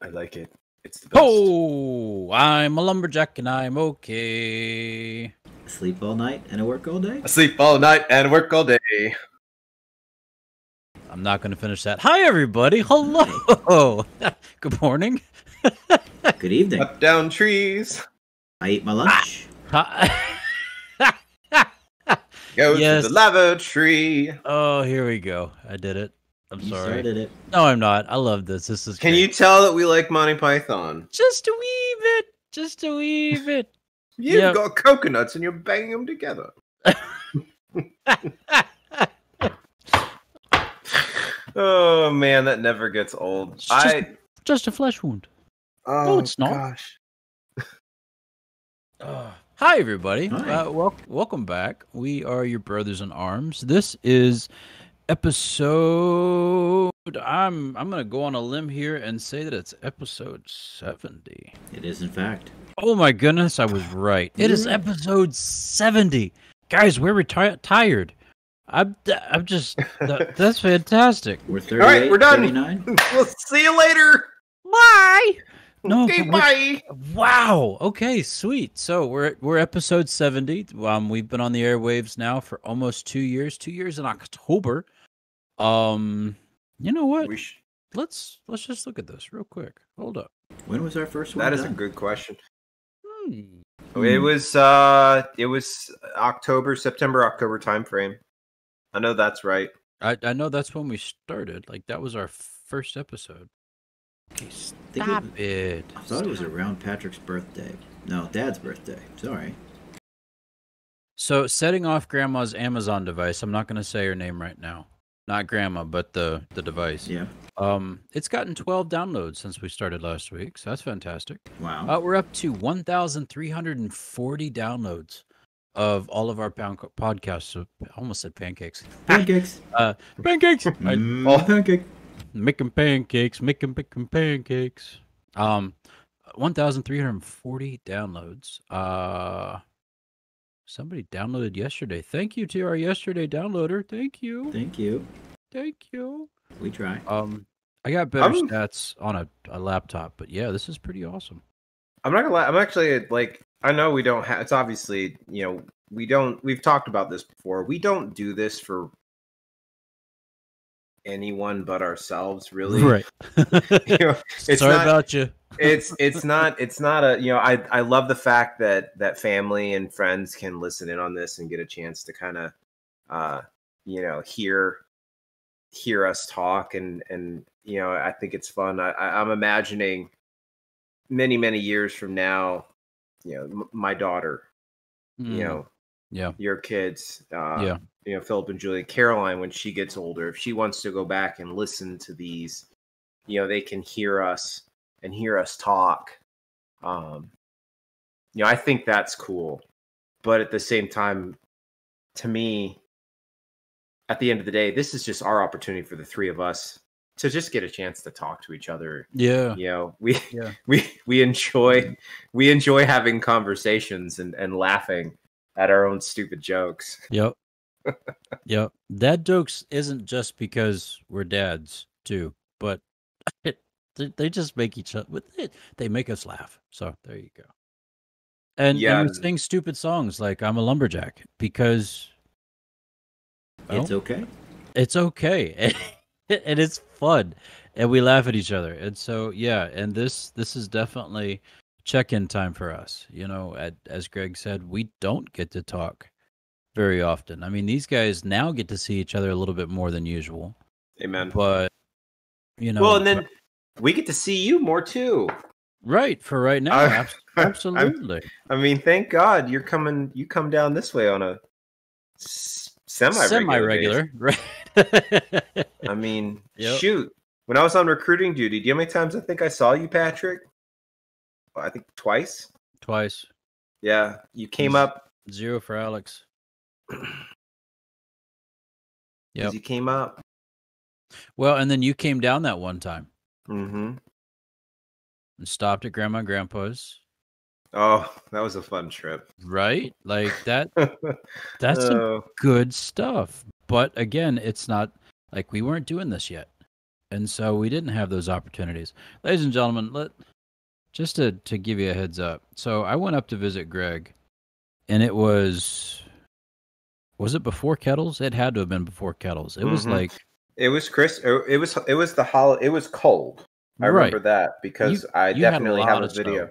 I like it. It's the best. Oh, I'm a lumberjack and I'm okay. I sleep all night and I work all day. I sleep all night and work all day. I'm not going to finish that. Hi, everybody. Hello. Good morning. Good evening. Up down trees. I ate my lunch. Go to the lavatory. Oh, here we go. I did it. I'm You sorry. started it. No, I'm not. I love this. This is Can great. you tell that we like Monty Python? Just a wee bit. Just a wee bit. You've got coconuts and you're banging them together. Oh man, that never gets old. Just a flesh wound. Oh, no, it's not. Gosh. Hi, everybody. Hi. Welcome back. We are your brothers in arms. This is episode. I'm gonna go on a limb here and say that it's episode 70. It is, in fact. Oh my goodness, I was right. It is episode 70. Guys, we're tired. I'm just. That's fantastic. We're 38, All right, we're done. 39. We'll see you later. Bye. No. Okay, bye. Wow. Okay, sweet. So we're episode 70. We've been on the airwaves now for almost 2 years. 2 years in October. You know what? Let's just look at this real quick. Hold up. When was our first one? That is done? a good question. Hmm. It was September, October time frame. I know that's right. I know that's when we started. Like that was our first episode. Okay, stop it. I thought it was around Patrick's birthday. No, Dad's birthday. Sorry. So setting off Grandma's Amazon device. I'm not going to say her name right now. Not Grandma, but the device. Yeah. It's gotten 12 downloads since we started last week, so that's fantastic. Wow. We're up to 1,340 downloads of all of our podcasts. So I almost said pancakes. Pancakes. Pancakes. Pancake. Making pancakes. 1,340 downloads. Somebody downloaded yesterday. Thank you to our yesterday downloader. Thank you. Thank you. Thank you. We try. I got better stats on a laptop, but yeah, this is pretty awesome. I'm not gonna lie. I'm actually like, I know we don't have. It's obviously, we've talked about this before. We don't do this for anyone but ourselves, really. Right. It's Sorry not, about you. it's not a. I love the fact that family and friends can listen in on this and get a chance to kind of, hear us talk and I think it's fun. I'm imagining many years from now, my daughter, your kids, Philip and Julie, Caroline, when she gets older, if she wants to go back and listen to these, they can hear us and hear us talk. I think that's cool, but at the same time, to me, at the end of the day, this is just our opportunity for the three of us to just get a chance to talk to each other. Yeah. We enjoy having conversations and laughing at our own stupid jokes. Yep. Yep. Dad jokes isn't just because we're dads too, but they just make each other. They make us laugh. So there you go. And we sing stupid songs like "I'm a Lumberjack" because it's okay. It's okay, and it's fun, and we laugh at each other, and so and this is definitely check-in time for us. As Greg said, we don't get to talk very often. I mean, these guys now get to see each other a little bit more than usual. Amen. But well, and then we get to see you more too. Right, for right now, absolutely. I mean, thank God you come down this way on a semi-regular, right? I mean, shoot. When I was on recruiting duty, do you know how many times I think I saw you, Patrick? I think twice. Twice. Yeah, you came up. 0 for Alex. Yeah, you came up. Well, and then you came down that one time. Mm-hmm. And stopped at Grandma and Grandpa's. Oh, that was a fun trip. Right? Like that. That's some good stuff. But again, it's not like we weren't doing this yet. And so we didn't have those opportunities. Ladies and gentlemen, just to give you a heads up. So I went up to visit Greg, and it was it before Kettles? It had to have been before Kettles. It was like it was Chris. It was it was cold. I right. remember that because I you had definitely have a video. snow.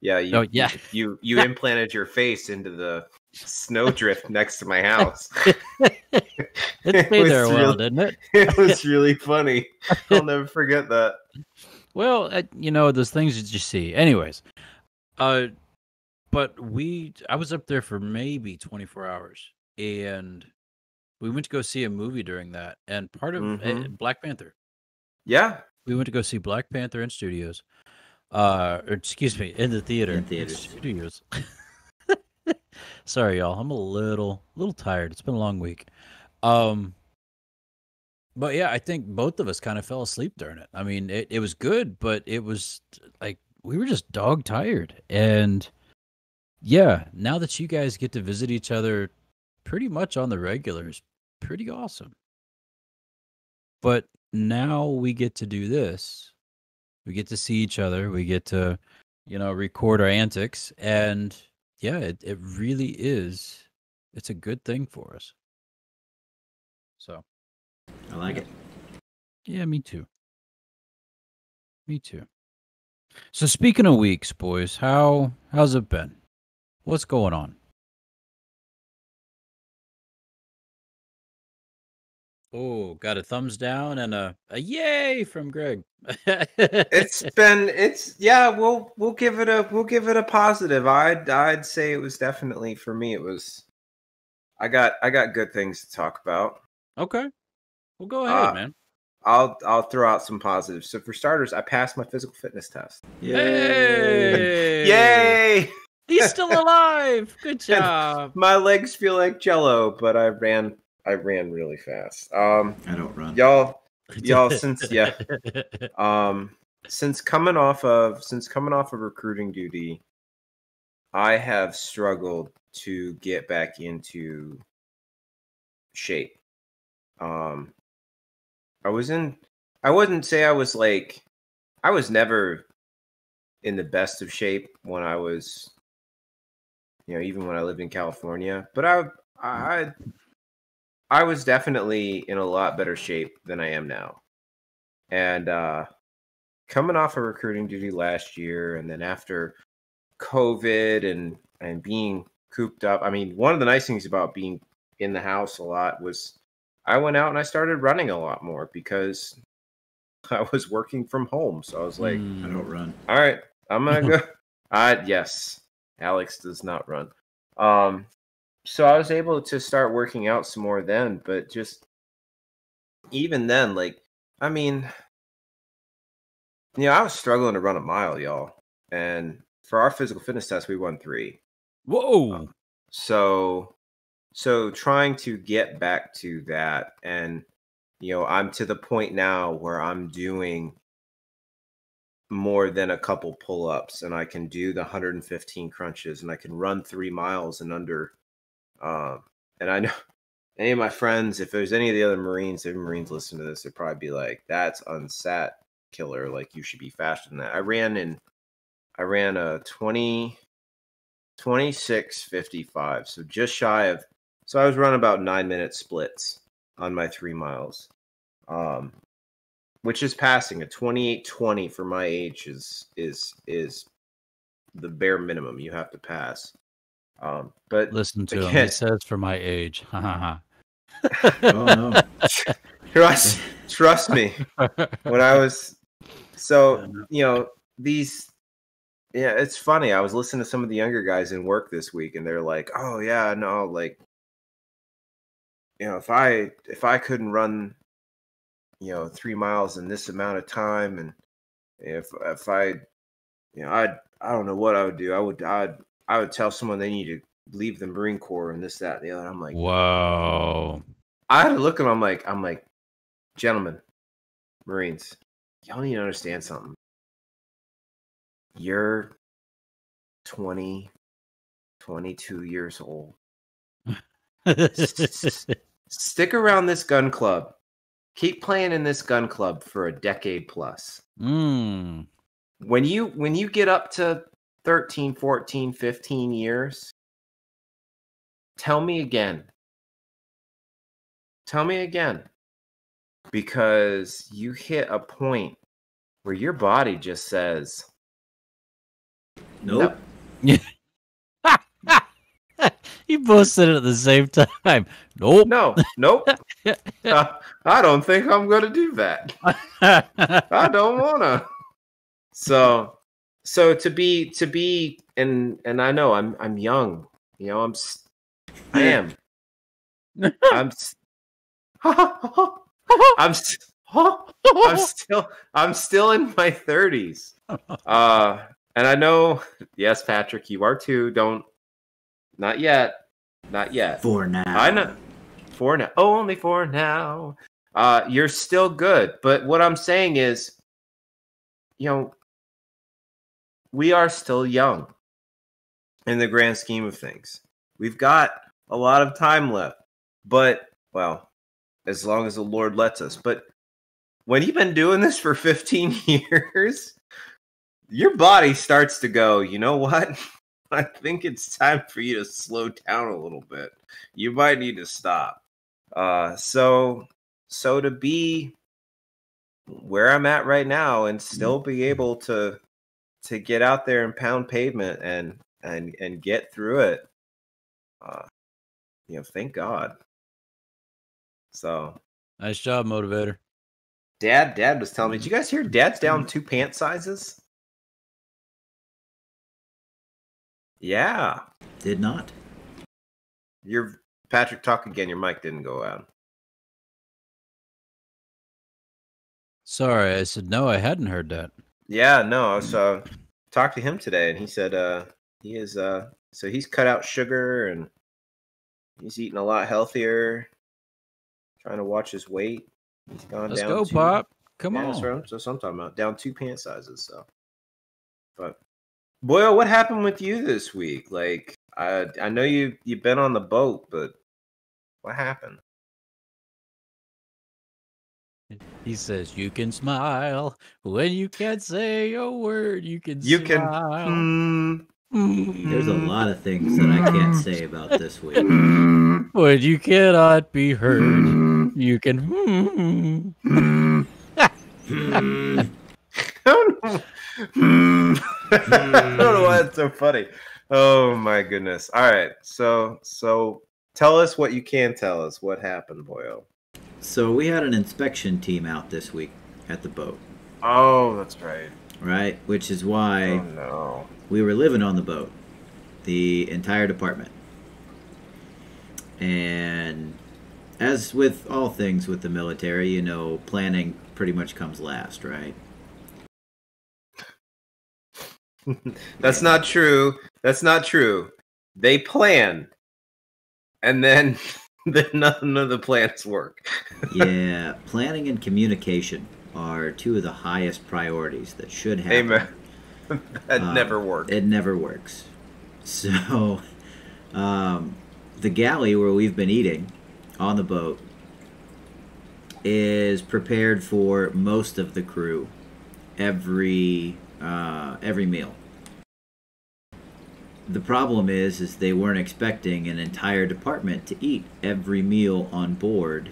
Yeah, yeah. you implanted your face into the snowdrift next to my house. It stayed there a while, didn't it? It was really funny. I'll never forget that. Well, those things that you see. Anyways, but I was up there for maybe 24 hours, and we went to go see a movie during that, and part of Black Panther. Yeah, we went to go see Black Panther in studios. Or excuse me, in the theater. In theaters. Studios. Sorry, y'all. I'm a little tired. It's been a long week. But yeah, I think both of us kind of fell asleep during it. I mean, it was good, but it was like we were just dog tired. And yeah, now that you guys get to visit each other pretty much on the regular is pretty awesome. But now we get to do this. We get to see each other. We get to, record our antics. And yeah, it really is. It's a good thing for us. So. I like it. Yeah, me too. Me too. So speaking of weeks, boys, how's it been? What's going on? Oh, got a thumbs down and a yay from Greg. we'll give it a positive. I'd say it was definitely for me. It was. I got good things to talk about. Okay, well, go ahead, man. I'll throw out some positives. So for starters, I passed my physical fitness test. Yay! Yay! He's still alive. Good job. My legs feel like Jello, but I ran really fast. I don't run. Y'all since coming off of recruiting duty, I have struggled to get back into shape. I wouldn't say I was never in the best of shape when I was, even when I lived in California, but I was definitely in a lot better shape than I am now. And coming off of recruiting duty last year, and then after COVID and being cooped up, I mean, one of the nice things about being in the house a lot was I went out and I started running a lot more because I was working from home. So I was like, I don't run. All right, I'm going to go. Yes, Alex does not run. So I was able to start working out some more then, but just even then, I was struggling to run a mile, y'all. And for our physical fitness test, we won 3. Whoa. So trying to get back to that, and I'm to the point now where I'm doing more than a couple pull-ups, and I can do the 115 crunches, and I can run 3 miles in under. And I know any of my friends, if there's any of the other Marines, if Marines listen to this, they'd probably be like, "That's unsat killer. Like, you should be faster than that." I ran a 26:55, so just shy of. So I was running about 9-minute splits on my 3 miles, which is passing. A 28:20 for my age is the bare minimum you have to pass. But listen to him. He says for my age. Oh no! Trust me. When I was it's funny. I was listening to some of the younger guys in work this week, and they're like, "Oh yeah, no, if I couldn't run, 3 miles in this amount of time, and if I don't know what I would do. I would tell someone they need to leave the Marine Corps and this, that, and the other." I'm like, whoa. I had to look at them. I'm like, gentlemen, Marines, y'all need to understand something. You're 20, 22 years old. Stick around this gun club keep playing in this gun club for a decade plus. Mm. When you get up to 13, 14, 15 years, tell me again. Tell me again. Because you hit a point where your body just says, Nope. no. You both said it at the same time. Nope. Nope. I don't think I'm going to do that. I don't want to. So to be, and I know I'm young, you know, I am. I'm still in my 30s. And I know, yes, Patrick, you are too. Not yet. For now. I know. For now. Only for now. You're still good. But what I'm saying is, you know, we are still young in the grand scheme of things. We've got a lot of time left. But, well, as long as the Lord lets us. But when you've been doing this for 15 years, your body starts to go, you know what? I think it's time for you to slow down a little bit. You might need to stop. So to be where I'm at right now and still be able to get out there and pound pavement and get through it, you know, thank God. So Nice job, motivator. Dad was telling me, did you guys hear Dad's down 2 pant sizes? Yeah. Did not. Patrick, talk again. Your mic didn't go out. Sorry, I said no, I hadn't heard that. Yeah, no, I was talked to him today, and he said he is so he's cut out sugar and he's eating a lot healthier, trying to watch his weight. He's gone Let's down. go, Pop. Come on. That's what I'm talking about. Down 2 pant sizes. So, but Boyle, what happened with you this week? Like, I know you've been on the boat, but what happened? He says, you can smile when you can't say a word. You can smile. There's a lot of things that I can't say about this week. When you cannot be heard, you can. I don't know why it's so funny. Oh my goodness. All right. So tell us what you can tell us. What happened, Boyle? So we had an inspection team out this week at the boat. Oh, that's right. Right? Which is why we were living on the boat. The entire department. And as with all things with the military, you know, planning pretty much comes last, right? That's not true. They plan, and then none of the plans work. Yeah, planning and communication are two of the highest priorities that should happen. Amen. That never works. It never works. So, the galley where we've been eating on the boat is prepared for most of the crew every meal. The problem is they weren't expecting an entire department to eat every meal on board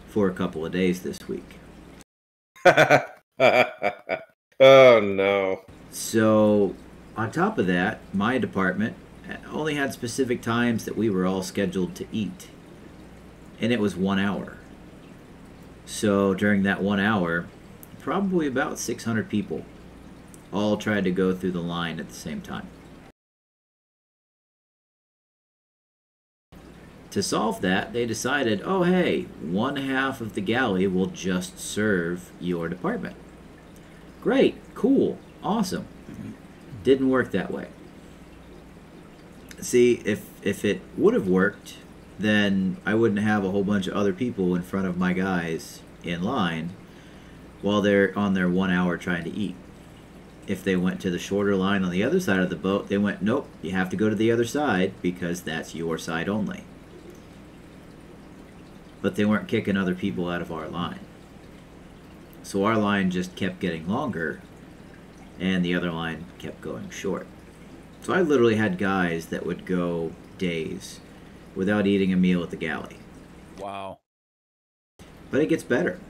for a couple of days this week. Oh no. So, on top of that, my department only had specific times that we were all scheduled to eat. And it was 1 hour. So, during that 1 hour, probably about 600 people all tried to go through the line at the same time. To solve that, they decided, oh hey, 1/2 of the galley will just serve your department. Great, cool, awesome. Didn't work that way. See, if it would have worked, then I wouldn't have a whole bunch of other people in front of my guys in line while they're on their 1 hour trying to eat. If they went to the shorter line on the other side of the boat, they went, nope, you have to go to the other side because that's your side only. but they weren't kicking other people out of our line. So our line just kept getting longer, and the other line kept going short. So I literally had guys that would go days without eating a meal at the galley. Wow. But it gets better.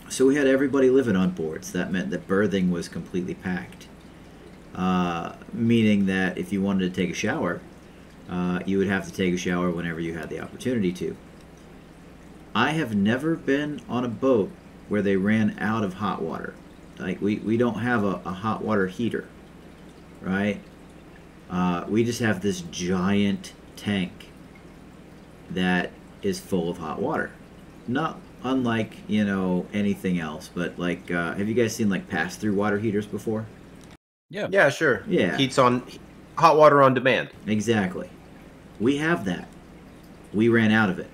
So we had everybody living on boards. That meant that berthing was completely packed. Meaning that if you wanted to take a shower, you would have to take a shower whenever you had the opportunity to. I have never been on a boat where they ran out of hot water. Like, we don't have a hot water heater, right? We just have this giant tank that is full of hot water. Not unlike, anything else, but like, have you guys seen like pass-through water heaters before? Yeah. Yeah, sure. Yeah. Heats on hot water on demand. Exactly. We have that. We ran out of it.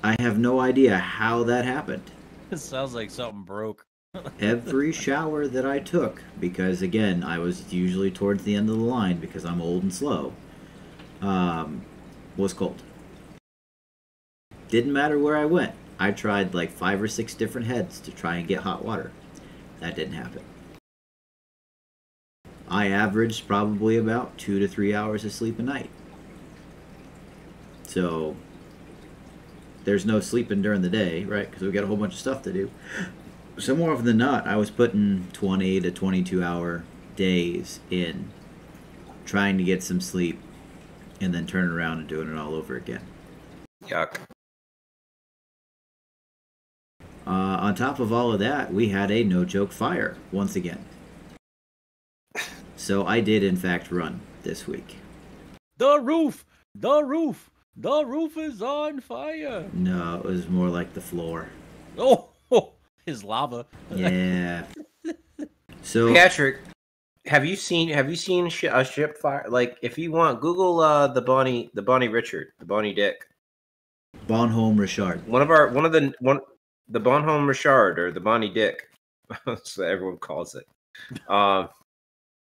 I have no idea how that happened. It sounds like something broke. Every shower that I took, because again, I was usually towards the end of the line because I'm old and slow, was cold. Didn't matter where I went. I tried like 5 or 6 different heads to try and get hot water. That didn't happen. I averaged probably about 2 to 3 hours of sleep a night. So there's no sleeping during the day, right? Because we've got a whole bunch of stuff to do. So more often than not, I was putting 20 to 22 hour days in, trying to get some sleep, and then turning around and doing it all over again. Yuck. On top of all of that, we had a no-joke fire once again. So I did, in fact, run this week. The roof! The roof! The roof is on fire! No, it was more like the floor. Oh! His lava. Yeah. So Patrick, have you seen a ship fire? Like, if you want, Google the Bonnie Richard, the Bonnie Dick. Bonhomme Richard. The Bonhomme Richard, or the Bonnie Dick, so everyone calls it. The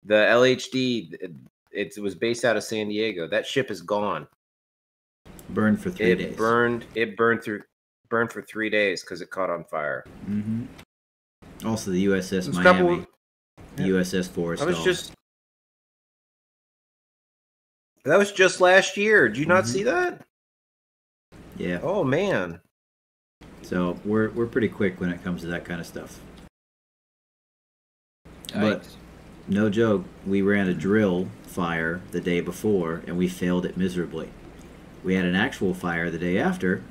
LHD, it was based out of San Diego. That ship is gone. Burned for 3 days. It burned for 3 days because it caught on fire. Mm-hmm. Also, the USS Miami, the USS Forrestal. That was just last year. Did you not see that? Yeah. Oh man. So we're pretty quick when it comes to that kind of stuff. But no joke, we ran a drill fire the day before and we failed it miserably. We had an actual fire the day after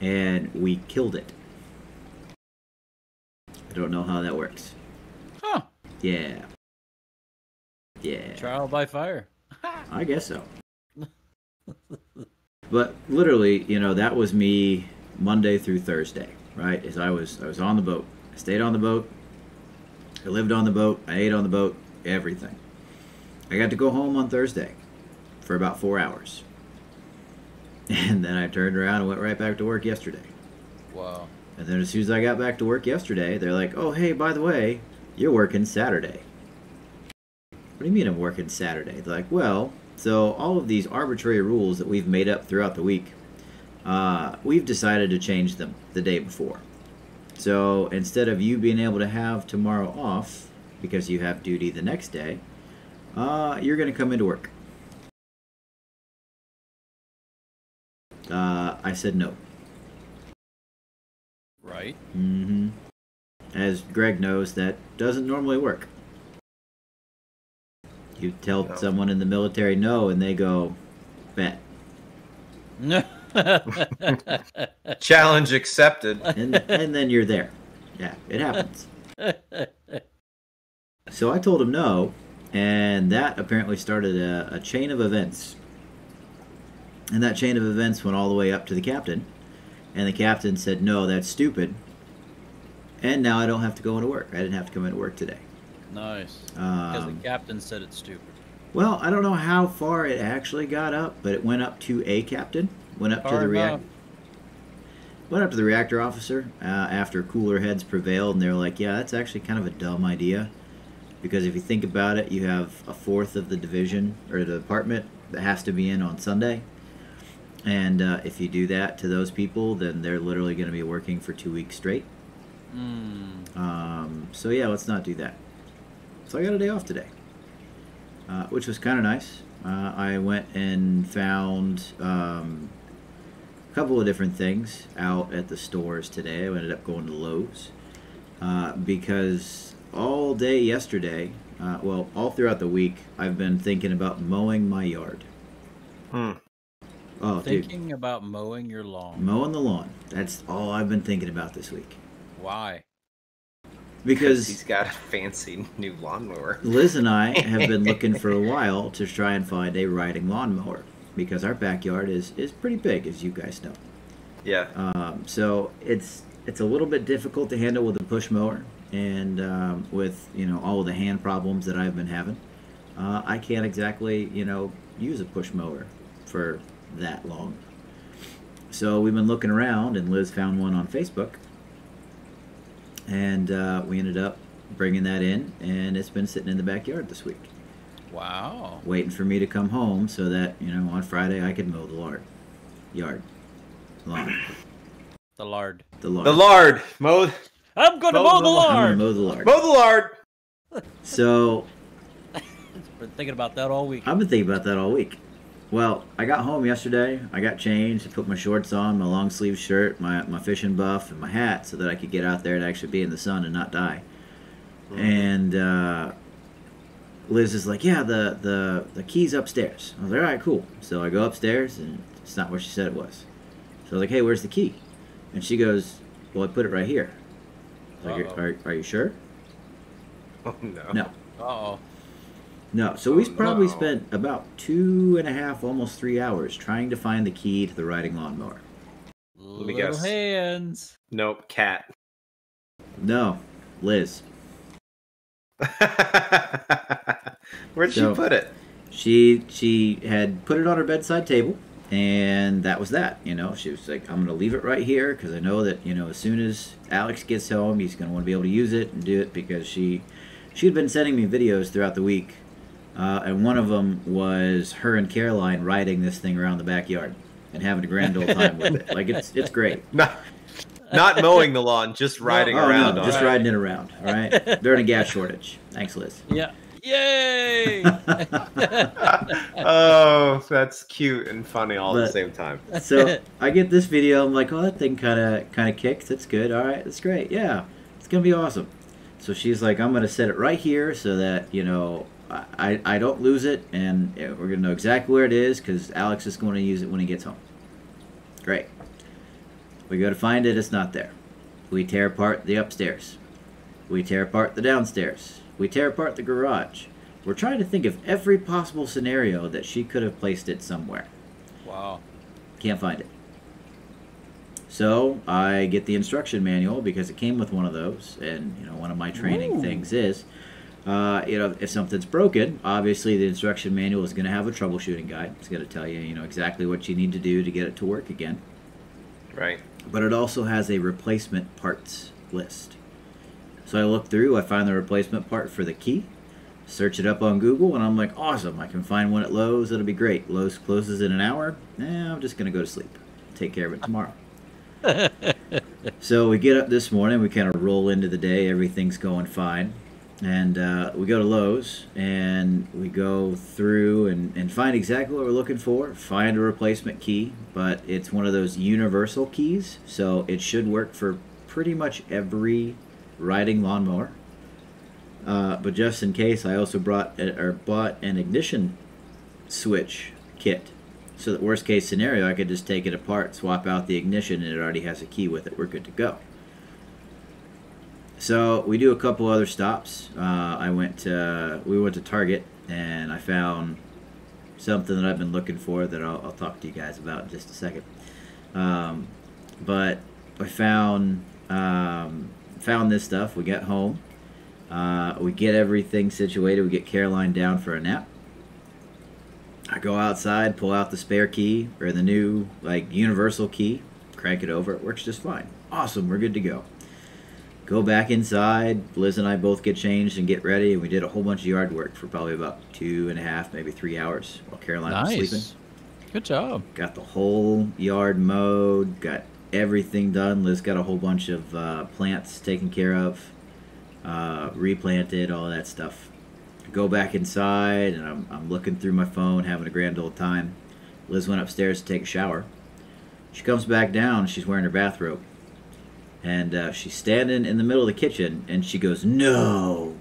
and we killed it. I don't know how that works. Huh. Yeah. Trial by fire. I guess so. But literally, that was me Monday through Thursday, right? As I was on the boat. I stayed on the boat. I lived on the boat. I ate on the boat. Everything. I got to go home on Thursday for about 4 hours. And then I turned around and went right back to work yesterday. Wow. And then as soon as I got back to work yesterday, they're like, oh, hey, by the way, you're working Saturday. What do you mean I'm working Saturday? They're like, well, so all of these arbitrary rules that we've made up throughout the week, we've decided to change them the day before. So instead of you being able to have tomorrow off because you have duty the next day, you're going to come into work. I said no. Right. Mm-hmm. As Greg knows, that doesn't normally work. You tell someone in the military no, and they go, bet. Challenge accepted. And then you're there. Yeah, it happens. So I told him no, and that apparently started a chain of events. And that chain of events went all the way up to the captain. And the captain said, no, that's stupid. And now I don't have to go into work. I didn't have to come into work today. Nice. Because the captain said it's stupid. Well, I don't know how far it actually got up, but it went up to a captain. Went up to the reactor officer after cooler heads prevailed, and they were like, yeah, that's actually kind of a dumb idea. Because if you think about it, you have a fourth of the division or the department that has to be in on Sunday. And if you do that to those people, then they're literally going to be working for 2 weeks straight. So yeah, let's not do that. So I got a day off today, which was kind of nice. I went and found a couple of different things out at the stores today. I ended up going to Lowe's because all day yesterday, well, all throughout the week, I've been thinking about mowing my yard. Oh, thinking about mowing your lawn. Mowing the lawn. That's all I've been thinking about this week. Why? Because he's got a fancy new lawnmower. Liz and I have been looking for a while to try and find a riding lawnmower because our backyard is pretty big, as you guys know. Yeah. So it's a little bit difficult to handle with a push mower and with all of the hand problems that I've been having. I can't exactly use a push mower for that long. So we've been looking around, and Liz found one on Facebook. And we ended up bringing that in, and it's been sitting in the backyard this week. Wow. Waiting for me to come home so that, on Friday I could mow the lawn. The lard. The lard. I'm going to mow the lard. I'm going to mow the lard. Mow the lard. So. Been thinking about that all week. I've been thinking about that all week. Well, I got home yesterday. I got changed. I put my shorts on, my long sleeve shirt, my fishing buff, and my hat so that I could get out there and actually be in the sun and not die. And Liz is like, yeah, the key's upstairs. I was like, all right, cool. So I go upstairs, and it's not where she said it was. So I was like, hey, where's the key? And she goes, well, I put it right here. I was like, are you sure? Oh, no. No. Uh-oh. No, so we probably spent about 2.5, almost 3 hours trying to find the key to the riding lawnmower. Let me guess. Hands. Nope, cat. No, Liz. Where'd she put it? She had put it on her bedside table, and that was that. She was like, I'm going to leave it right here because I know that, as soon as Alex gets home, he's going to want to be able to use it and do it because she had been sending me videos throughout the week. And one of them was her and Caroline riding this thing around the backyard and having a grand old time with it. Like, it's great. Not mowing the lawn, just riding around. No, just riding it around, all right? During a gas shortage. Thanks, Liz. Yeah. Yay! Oh, that's cute and funny all at the same time. So I get this video. I'm like, oh, that thing kind of kicks. That's good. All right, that's great. Yeah, it's going to be awesome. So she's like, I'm going to set it right here so that, I don't lose it, and we're going to know exactly where it is because Alex is going to use it when he gets home. Great. We go to find it. It's not there. We tear apart the upstairs. We tear apart the downstairs. We tear apart the garage. We're trying to think of every possible scenario that she could have placed it somewhere. Wow. Can't find it. So I get the instruction manual because it came with one of those, and one of my training things is, if something's broken, obviously the instruction manual is going to have a troubleshooting guide. It's going to tell you, exactly what you need to do to get it to work again. Right. But it also has a replacement parts list. So I look through, I find the replacement part for the key, search it up on Google, and I'm like, awesome, I can find one at Lowe's. It'll be great. Lowe's closes in an hour. I'm just going to go to sleep. Take care of it tomorrow. So we get up this morning, we kind of roll into the day, everything's going fine, and we go to Lowe's, and we go through and find exactly what we're looking for, find a replacement key, but it's one of those universal keys, so it should work for pretty much every riding lawnmower. But just in case, I also bought an ignition switch kit. So that worst case scenario, I could just take it apart, swap out the ignition, and it already has a key with it. We're good to go. So we do a couple other stops. We went to Target, and I found something that I've been looking for that I'll talk to you guys about in just a second. But I found this stuff. We got home. We get everything situated. We get Caroline down for a nap. I go outside, pull out the spare key, or the new, universal key, crank it over. It works just fine. Awesome, we're good to go. Go back inside. Liz and I both get changed and get ready, and we did a whole bunch of yard work for probably about 2.5, maybe 3 hours while Caroline was sleeping. Good job. Got the whole yard mowed. Got everything done. Liz got a whole bunch of plants taken care of, replanted, all that stuff. Go back inside, and I'm looking through my phone, having a grand old time. Liz went upstairs to take a shower. She comes back down. She's wearing her bathrobe, and she's standing in the middle of the kitchen, and she goes, "No!"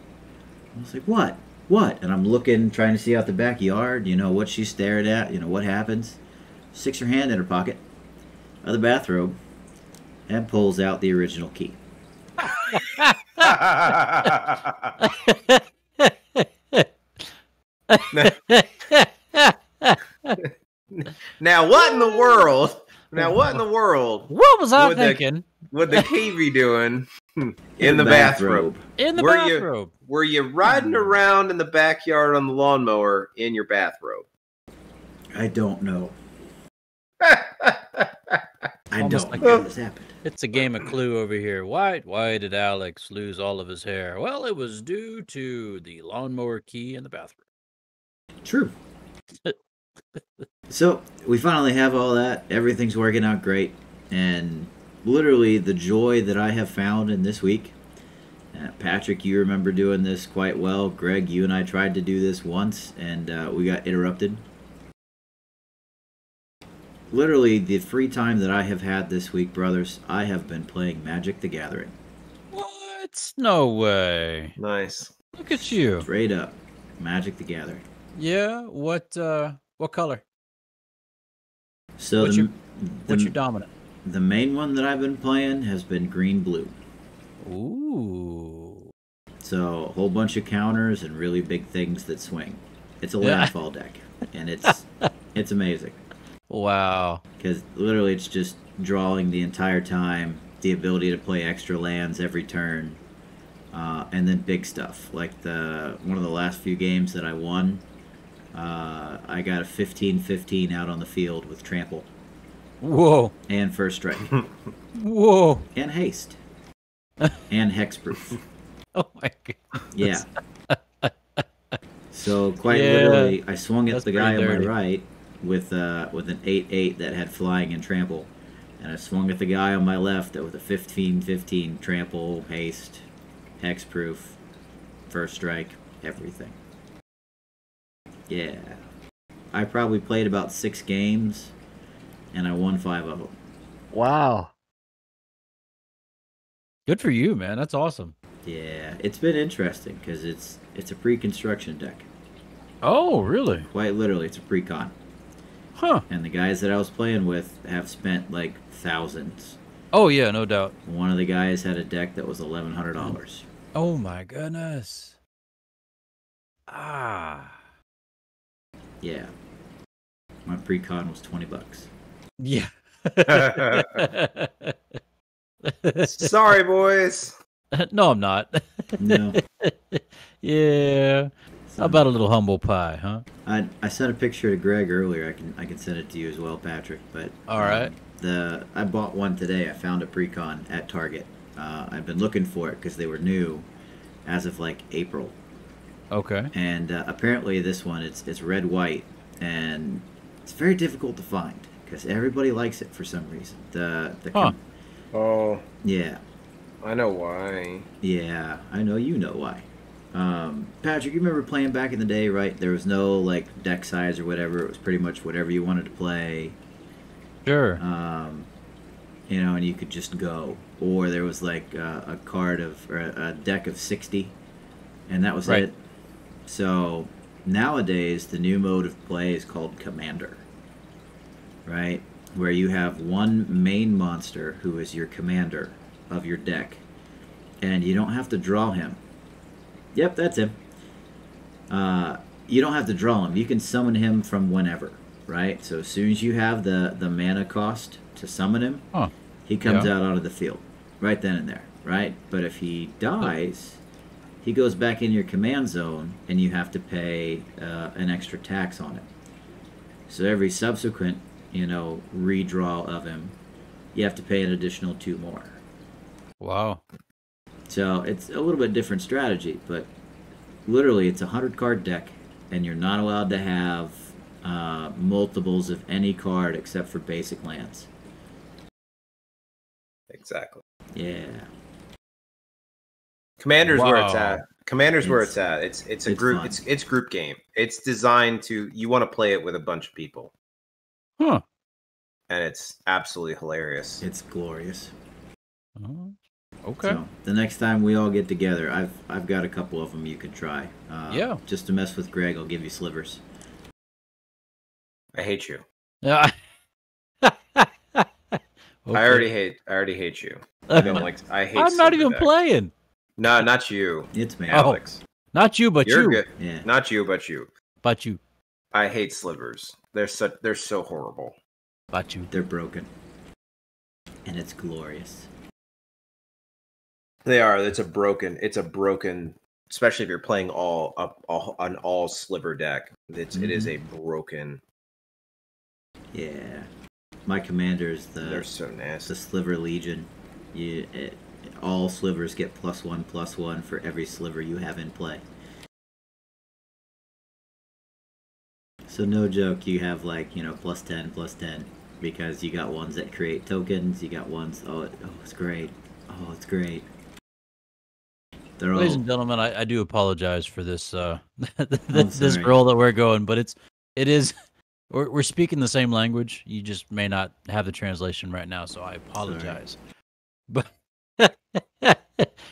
I was like, "What? What?" And I'm looking, trying to see out the backyard, what she's staring at, what happens. Sticks her hand in her pocket of the bathrobe and pulls out the original key. Now what in the world? What was I thinking? Would the key be doing in the bathrobe? In the bathrobe. Were you riding around in the backyard on the lawnmower in your bathrobe? I don't know. I Almost don't like know what's happened. It's a game of Clue over here. Why did Alex lose all of his hair? Well, it was due to the lawnmower key in the bathroom. True. So we finally have all that. Everything's working out great. And literally the joy that I have found in this week. Patrick, you remember doing this quite well. Greg, you and I tried to do this once, and we got interrupted. Literally, the free time that I have had this week, brothers, I have been playing Magic the Gathering. What? No way. Nice. Look at you. Straight up, Magic the Gathering. Yeah. What color? So What's your dominant? The main one that I've been playing has been green-blue. Ooh. So a whole bunch of counters and really big things that swing. It's a landfall deck, and it's amazing. Wow. Because literally it's just drawing the entire time, the ability to play extra lands every turn, and then big stuff. Like one of the last few games that I won, I got a 15-15 out on the field with trample. Whoa. And first strike. Whoa. And haste. And hexproof. Oh my god. Yeah. So quite literally, I swung at the guy on my right with an 8/8 that had flying and trample, and I swung at the guy on my left with a 15-15 trample, haste, hexproof, first strike, everything. Yeah. I probably played about 6 games, and I won 5 of them. Wow. Good for you, man. That's awesome. Yeah, it's been interesting because it's a pre-construction deck. Oh, really? Quite literally, it's a pre-con. Huh. And the guys that I was playing with have spent like thousands. Oh yeah, no doubt. One of the guys had a deck that was $1,100. Oh my goodness. Ah. Yeah. My pre-con was $20. Yeah. Sorry, boys. No, I'm not. No. Yeah. How about a little humble pie, huh? I sent a picture to Greg earlier. I can send it to you as well, Patrick. But all right. I bought one today. I found a pre-con at Target. I've been looking for it because they were new as of like April. Okay. And apparently this one it's red white, and it's very difficult to find because everybody likes it for some reason. Oh. Yeah. I know why. Yeah, I know you know why. Patrick, you remember playing back in the day, right? There was no like deck size or whatever. It was pretty much whatever you wanted to play. Sure. And you could just go. Or there was like a deck of 60, and that was it. So nowadays, the new mode of play is called Commander, right? Where you have one main monster who is your commander of your deck, and you don't have to draw him. Yep, that's him. You don't have to draw him. You can summon him from whenever, right? So as soon as you have the mana cost to summon him, he comes out onto the field, right then and there, right? But if he dies, he goes back in your command zone, and you have to pay an extra tax on it. So every subsequent, redraw of him, you have to pay an additional 2 more. Wow. So it's a little bit different strategy, but literally it's a 100-card deck, and you're not allowed to have multiples of any card except for basic lands. Exactly. Yeah. Commander's where it's Wow. at. Commander's where it's at. It's a group. fun. It's group game. It's designed to, you want to play it with a bunch of people, Huh. and it's absolutely hilarious. It's glorious. Okay. So the next time we all get together, I've got a couple of them you could try. Yeah. Just to mess with Greg, I'll give you slivers. I hate you. Yeah. I already hate you. I don't like. I hate. I'm not silver even deck. playing. No, not you. It's me. Alex. Not you, but You're you. good. Yeah. Not you, but you. But you. I hate slivers. They're so horrible. But you. They're broken. And it's glorious. They are. It's a broken. Especially if you're playing an all sliver deck. It is a broken. Yeah. My commander's They're so nasty. the Sliver Legion. All slivers get +1/+1 for every sliver you have in play. So no joke, you have +10/+10 because you got ones that create tokens. You got ones. It's great. Oh, it's great. Ladies and gentlemen, I do apologize for this this role that we're going, but it is we're speaking the same language. You just may not have the translation right now, so I apologize. But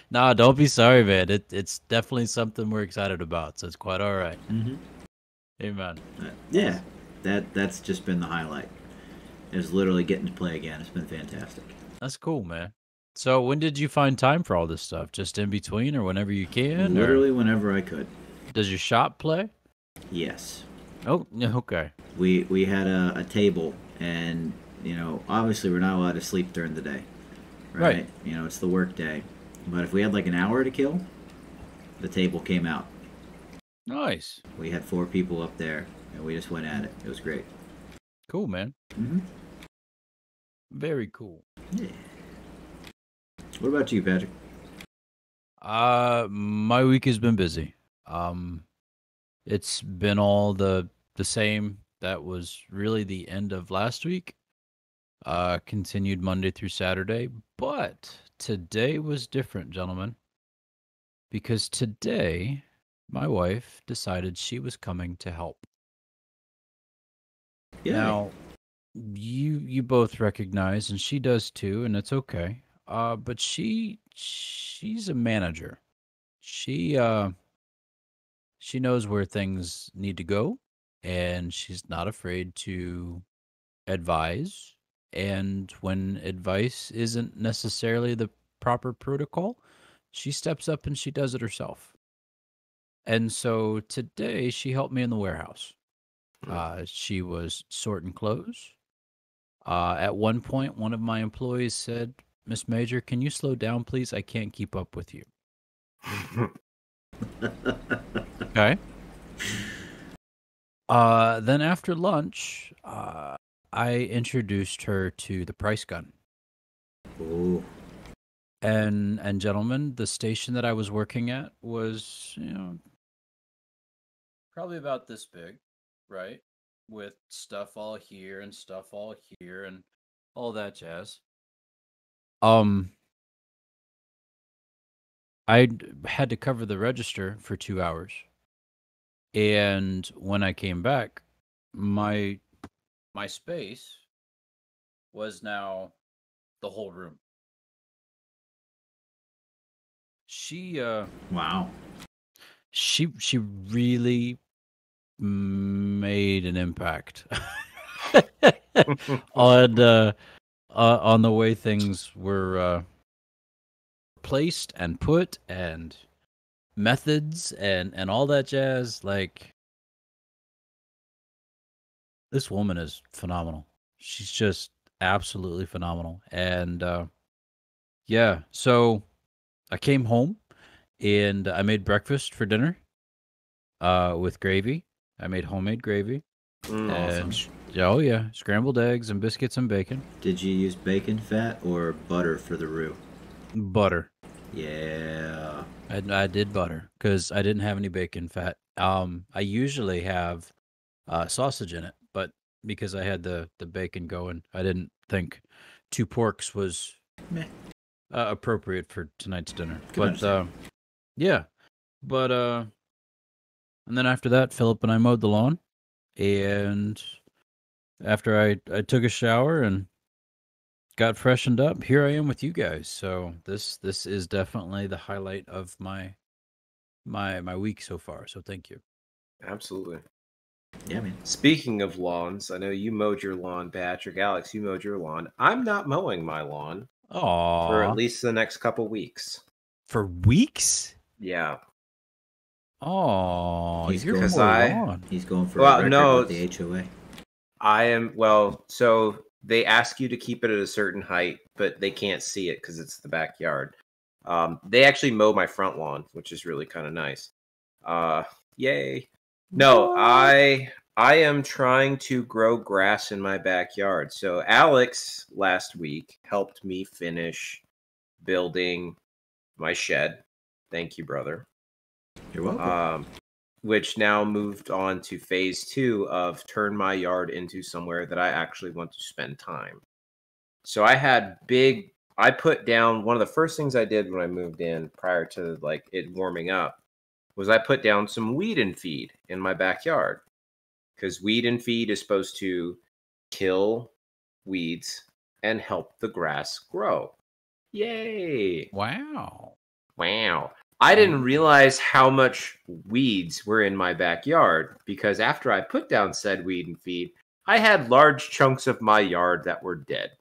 no, don't be sorry, man. It's definitely something we're excited about, so it's quite all right. Mm-hmm. Amen. Yeah, that's just been the highlight. Is literally getting to play again. It's been fantastic. That's cool, man. So when did you find time for all this stuff? Just in between or whenever you can? Literally whenever I could. Does your shop play? Yes. Oh, okay. We had a table, and obviously we're not allowed to sleep during the day, right? It's the work day. But if we had like an hour to kill, the table came out. Nice. We had 4 people up there, and we just went at it. It was great. Cool, man. Mm-hmm. Very cool. Yeah. What about you, Patrick? My week has been busy. It's been all the same. That was really the end of last week. Continued Monday through Saturday, but today was different, gentlemen. Because today, my wife decided she was coming to help. Yeah. Now, you both recognize, and she does too, and it's okay. But she's a manager. She knows where things need to go, and she's not afraid to advise. And when advice isn't necessarily the proper protocol, she steps up and she does it herself. And so today she helped me in the warehouse. She was sorting clothes. At one point, one of my employees said, "Miss Major, can you slow down, please? I can't keep up with you." Okay. Then after lunch, I introduced her to the price gun. Ooh. And gentlemen, the station that I was working at was, probably about this big, right? With stuff all here and stuff all here and all that jazz. I had to cover the register for 2 hours. And when I came back, my space was now the whole room. She Wow. She really made an impact on the way things were placed and put and methods and all that jazz. Like, this woman is phenomenal. She's just absolutely phenomenal. And yeah, so I came home and I made breakfast for dinner with gravy. I made homemade gravy. Awesome. Oh yeah, scrambled eggs and biscuits and bacon. Did you use bacon fat or butter for the roux? Butter. Yeah. I did butter because I didn't have any bacon fat. I usually have sausage in it. But because I had the bacon going, I didn't think 2 porks was appropriate for tonight's dinner. But yeah, but and then after that, Philip and I mowed the lawn, and after I took a shower and got freshened up, here I am with you guys. So this is definitely the highlight of my week so far. So thank you. Absolutely. Yeah, man. Speaking of lawns, I know you mowed your lawn, Patrick. Alex, you mowed your lawn. I'm not mowing my lawn for at least the next couple weeks. For weeks? Yeah. Oh, he's going for a record with the HOA. I am so they ask you to keep it at a certain height, but they can't see it because it's the backyard. They actually mow my front lawn, which is really kind of nice. Yay. No, I am trying to grow grass in my backyard. So Alex last week helped me finish building my shed. Thank you, brother. You're welcome. Which now moved on to phase 2 of turn my yard into somewhere that I actually want to spend time. So I put down, one of the first things I did when I moved in prior to like it warming up was I put down some weed and feed in my backyard, because weed and feed is supposed to kill weeds and help the grass grow. Yay. Wow. I didn't realize how much weeds were in my backyard, because after I put down said weed and feed, I had large chunks of my yard that were dead.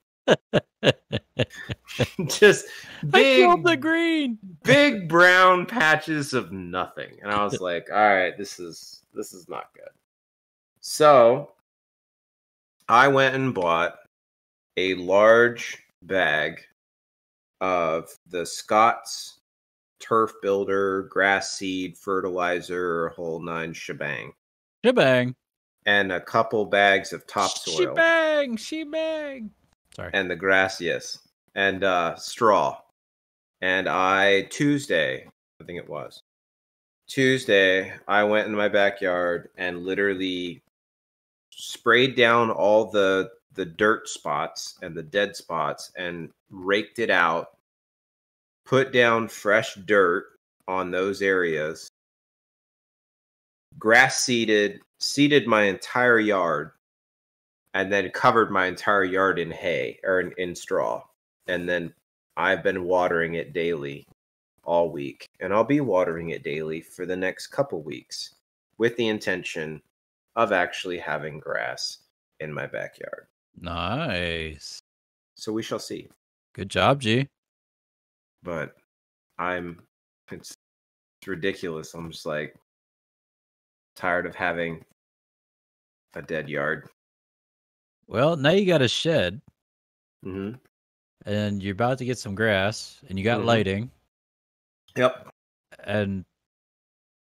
Just big, I killed the green. Big brown patches of nothing. And I was like, all right, this is not good. So I went and bought a large bag of the Scott's Turf Builder, grass seed, fertilizer, whole 9 shebang. And a couple bags of topsoil. Shebang. Sorry. And the grass, yes. And straw. And Tuesday, I went in my backyard and literally sprayed down all the dirt spots and the dead spots and raked it out, put down fresh dirt on those areas, grass seeded my entire yard, and then covered my entire yard in hay or in straw. And then I've been watering it daily all week, and I'll be watering it daily for the next couple weeks with the intention of actually having grass in my backyard. Nice. So we shall see. Good job, G. But it's ridiculous. I'm just like tired of having a dead yard. Well, now you got a shed. Mm-hmm. And you're about to get some grass, and you got lighting. Yep. And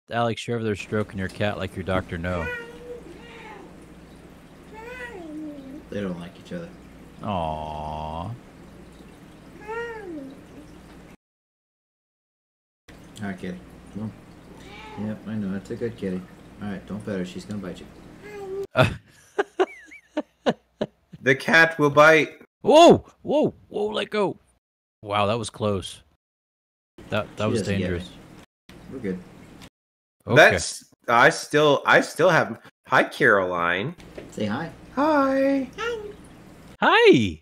Alex, you're over there stroking your cat like your Dr. No. They don't like each other. Aww. All right, kitty. Come on. Yep, I know. It's a good kitty. All right, don't pet her. She's going to bite you. The cat will bite. Whoa, let go. Wow, that was close. That was dangerous. We're good. Okay. I still have. Hi, Caroline. Say hi. Hi. Hi.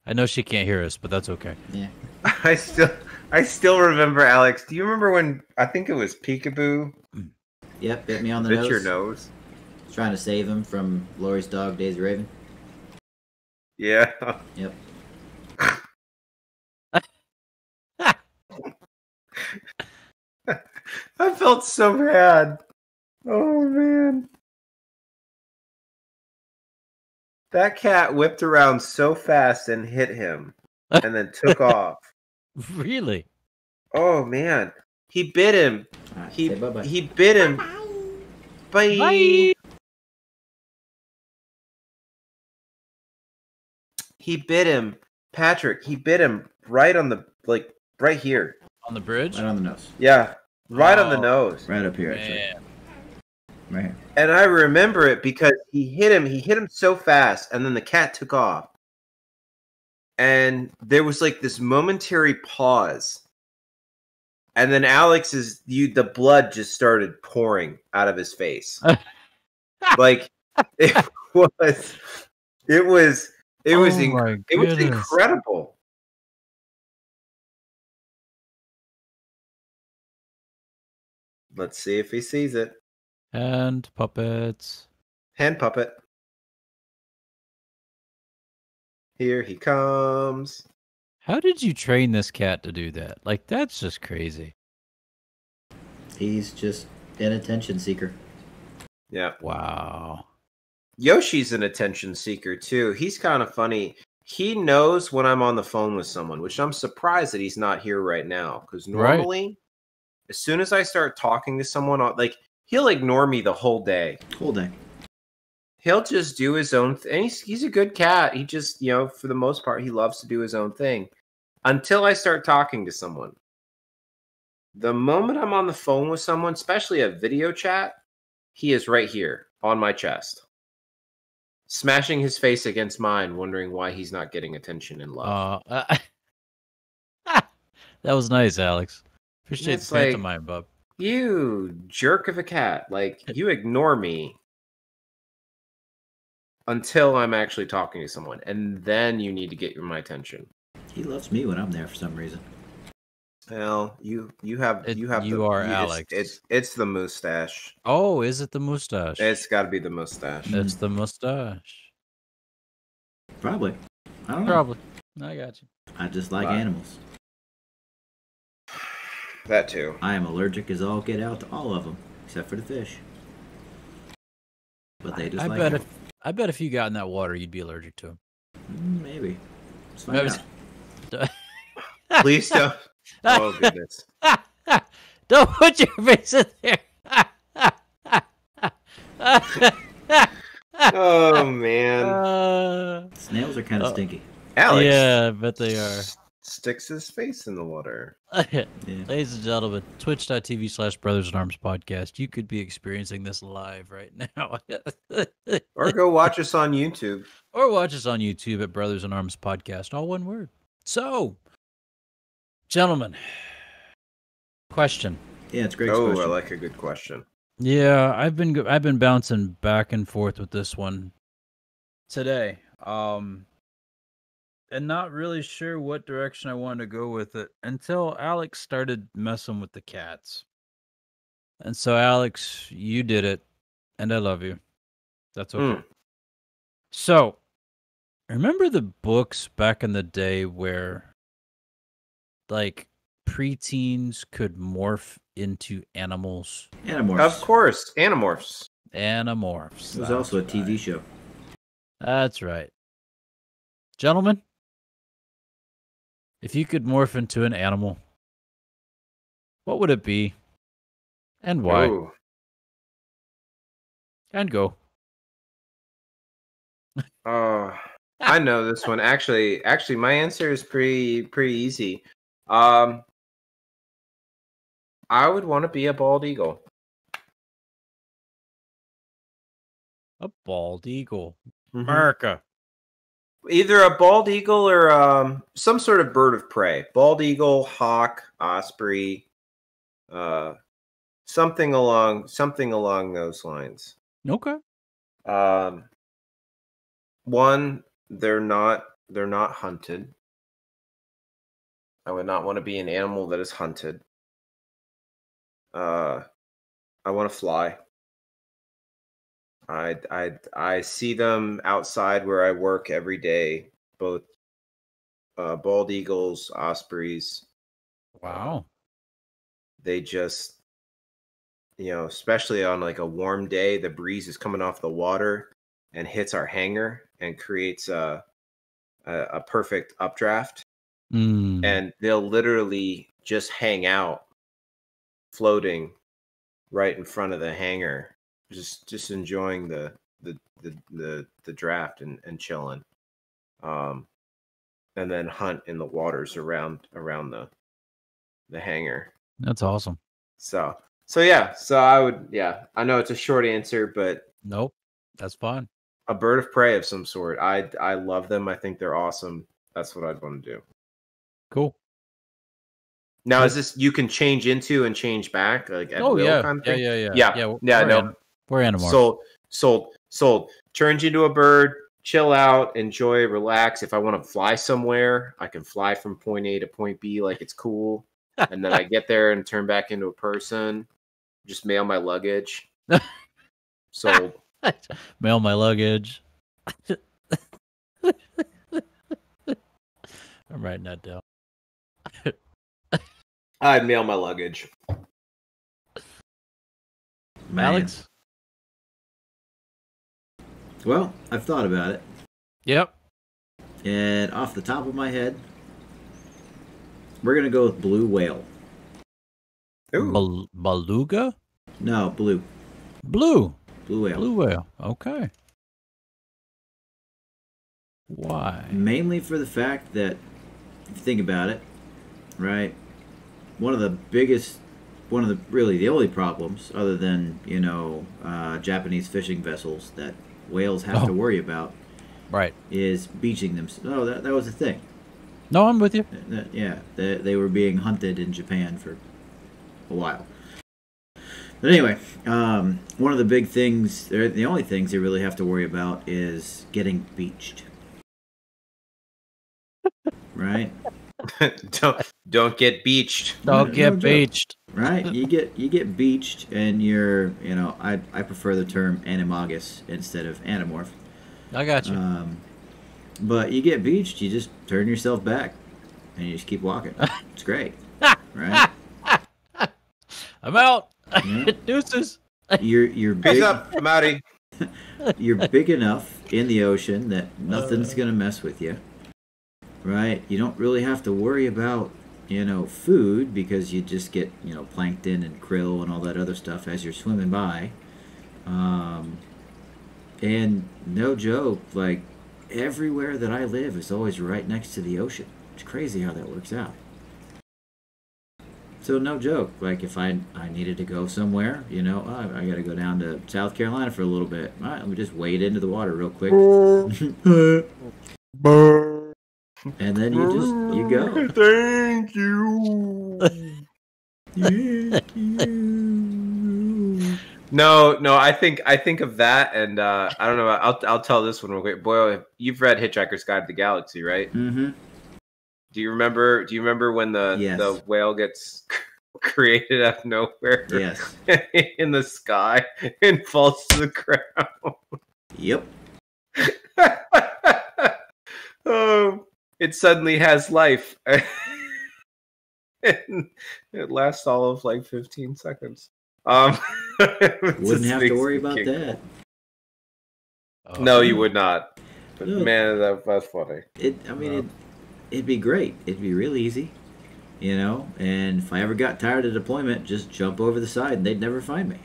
I know she can't hear us, but that's okay. Yeah. I still remember, Alex. Do you remember when I think it was Peekaboo? Yep, bit me on the nose. Bit your nose. Trying to save him from Lori's dog, Daisy Raven. Yeah. Yep. I felt so bad. Oh, man. That cat whipped around so fast and hit him and then took off. Really? Oh, man. He bit him. Right, he bye-bye. He bit him. Bye. Bye. He bit him. Patrick, he bit him right on the, right here. On the bridge? Right on the nose. Yeah. Right on the nose. Right up here, actually. Man. Right. And I remember it because he hit him so fast, and then the cat took off. And there was like this momentary pause. And then the blood just started pouring out of his face. Like it was incredible. Let's see if he sees it. Hand puppets. Hand puppet. Here he comes. How did you train this cat to do that? Like, that's just crazy. He's just an attention seeker. Yeah. Wow. Yoshi's an attention seeker too. He's kind of funny. He knows when I'm on the phone with someone, which I'm surprised that he's not here right now. Because normally, as soon as I start talking to someone, like he'll ignore me the whole day. Whole day. He'll just do his own thing. He's a good cat. He just, for the most part, he loves to do his own thing. Until I start talking to someone. The moment I'm on the phone with someone, especially a video chat, he is right here on my chest. Smashing his face against mine, wondering why he's not getting attention and love. That was nice, Alex. Appreciate the pantomime, like, bub. You jerk of a cat. Like, you ignore me until I'm actually talking to someone, and then you need to get my attention. He loves me when I'm there for some reason. Well, you are Alex. It's the mustache. Oh, is it the mustache? It's got to be the mustache. It's the mustache. Probably. I don't know. Probably. I got you. I just like animals. That too. I am allergic as all get out to all of them, except for the fish. But they just I bet if you got in that water, you'd be allergic to them. Maybe. Let's find out. Please don't. Oh, goodness. Don't put your face in there. Oh, man. Snails are kind of stinky. Alex. Yeah, I bet they are. Sticks his face in the water. Yeah. Ladies and gentlemen, twitch.tv/brothersinarmspodcast. You could be experiencing this live right now. Or go watch us on YouTube. Or watch us on YouTube at Brothers in Arms Podcast, all one word. So, gentlemen, question. Yeah, it's a great question. I like a good question. Yeah, I've been bouncing back and forth with this one today. And not really sure what direction I wanted to go with it until Alex started messing with the cats. And so, Alex, you did it, and I love you. That's okay. So, remember the books back in the day where, like, preteens could morph into animals? Animorphs. Of course, Animorphs. Animorphs. It was also a TV show. That's right. Gentlemen, if you could morph into an animal, what would it be? And why? Ooh. And go. I know this one. Actually, my answer is pretty easy. I would want to be a bald eagle. A bald eagle. Mm-hmm. America. Either a bald eagle or some sort of bird of prey. Bald eagle, hawk, osprey, something along those lines. Okay. One, they're not hunted. I would not want to be an animal that is hunted. I want to fly. I see them outside where I work every day, both bald eagles, ospreys. Wow. They just, especially on like a warm day, the breeze is coming off the water and hits our hangar and creates a perfect updraft. And they'll literally just hang out, floating right in front of the hangar. Just enjoying the draft and chilling, and then hunt in the waters around the hangar. That's awesome. So So yeah, I know it's a short answer, but Nope, that's fine. a bird of prey of some sort. I love them. I think they're awesome. That's what I'd want to do. Cool. Now, is this you can change into and change back like at will yeah. kind of thing? Yeah. We're Animorphs. Sold. Turns into a bird. Chill out, enjoy, relax. If I want to fly somewhere, I can fly from point A to point B like it's cool, and then I get there and turn back into a person. Just mail my luggage. Sold. Mail my luggage. I'm writing that down. I'd mail my luggage. Man. Alex? Well, I've thought about it. Yep. And off the top of my head, we're going to go with blue whale. Beluga? No, blue. Blue Blue whale. Blue whale. Okay. Why? Mainly for the fact that, if you think about it, right, really the only problems, other than, Japanese fishing vessels that whales have to worry about, right, is beaching them. Oh, that was the thing. No, I'm with you. They were being hunted in Japan for a while. But anyway, one of the big things, the only things they really have to worry about is getting beached. Right? Don't get beached. Don't get beached. Right? You get beached, and you're, I prefer the term animagus instead of anamorph. I got you. But you get beached, you just turn yourself back, and you just keep walking. It's great, right? I'm out. Yeah. Deuces. You're big. Peace up. I'm outie. You're big enough in the ocean that nothing's gonna mess with you, right? You don't really have to worry about food, because you just get plankton and krill and all that other stuff as you're swimming by. And no joke, like everywhere that I live is always right next to the ocean. It's crazy how that works out. So no joke, like if I needed to go somewhere, I got to go down to South Carolina for a little bit. All right, let me just wade into the water real quick. And then you go. Thank you. Thank you. No, I think of that, and I don't know. I'll tell this one real quick. Boy, you've read Hitchhiker's Guide to the Galaxy, right? Mm-hmm. Do you remember when the whale gets created out of nowhere? Yes. In the sky and falls to the ground. Yep. It suddenly has life. And it lasts all of like 15 seconds. Wouldn't have to worry about that. No, you would not. But No. man, that's funny. It'd be great. It'd be real easy, and if I ever got tired of deployment, just jump over the side and they'd never find me.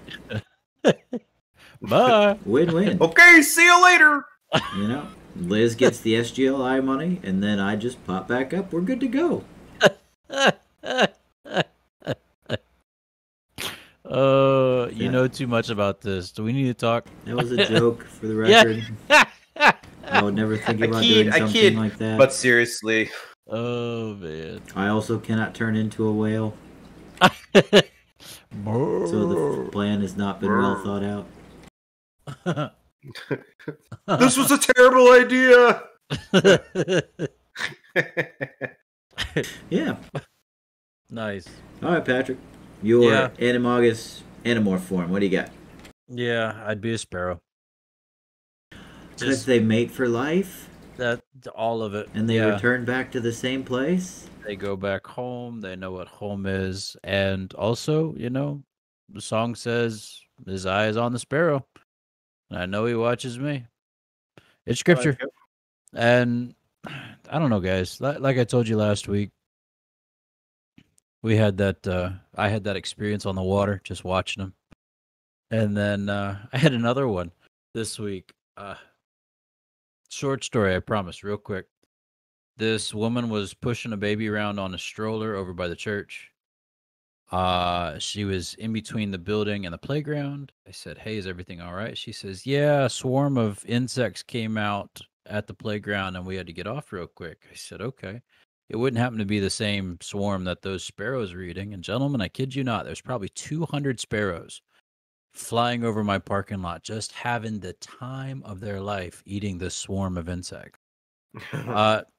Bye. Win-win. Okay, see you later. Liz gets the SGLI money, and then I just pop back up. We're good to go. You know too much about this. Do we need to talk? That was a joke for the record. I would never think about doing something like that. But seriously. Oh, man. I also cannot turn into a whale. So the plan has not been well thought out. This was a terrible idea. Yeah. Nice. All right, Patrick. Your animorph form. What do you got? Yeah, I'd be a sparrow. Because they mate for life? That all of it. And they return back to the same place? They go back home. They know what home is. And also, the song says, his eye is on the sparrow. And I know he watches me. It's scripture. And I don't know, guys. Like I told you last week, we had that, I had that experience on the water, just watching them. And then I had another one this week. Short story, I promise, real quick. This woman was pushing a baby around on a stroller over by the church. She was in between the building and the playground. I said, "Hey, is everything all right?" She says, "Yeah, a swarm of insects came out at the playground and we had to get off real quick." I said, "Okay." It wouldn't happen to be the same swarm that those sparrows were eating. And gentlemen, I kid you not, there's probably 200 sparrows flying over my parking lot, just having the time of their life eating this swarm of insects.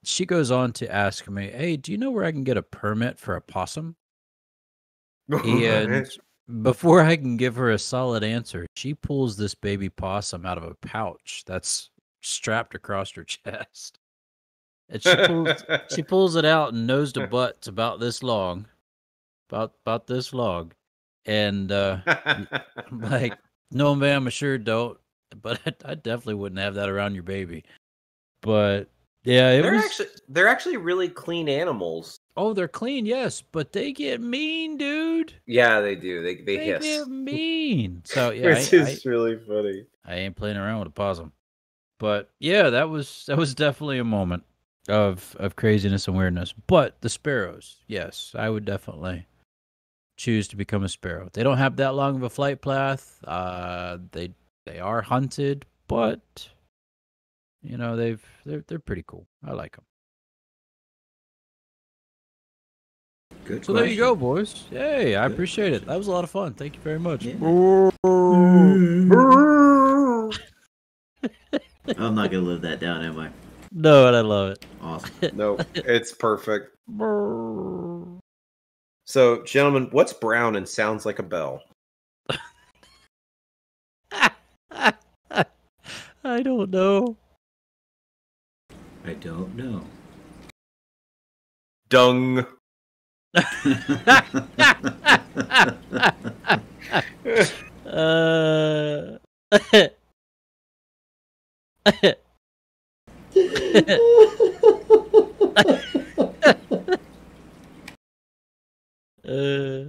She goes on to ask me, "Hey, do you know where I can get a permit for a possum?" And before I can give her a solid answer, she pulls this baby possum out of a pouch that's strapped across her chest. And she pulls it out, and nose to butt's about this long. About this long. And I'm like, "No, ma'am, I sure don't. But I definitely wouldn't have that around your baby." But yeah, they're actually really clean animals. Oh, they're clean, yes, but they get mean, dude. Yeah, they do. They hiss. Get mean. So yeah, Which is really funny. I ain't playing around with a possum. But yeah, that was definitely a moment of craziness and weirdness. But the sparrows, yes, I would definitely choose to become a sparrow. They don't have that long of a flight path. They are hunted, but you know they're pretty cool. I like them. Good So question. there you go, boys. Hey, I appreciate it. That was a lot of fun. Thank you very much. Yeah. I'm not gonna live that down, am I? No, and I love it. Awesome. No, it's perfect. So, gentlemen, what's brown and sounds like a bell? I don't know. I don't know. Dung. Oh,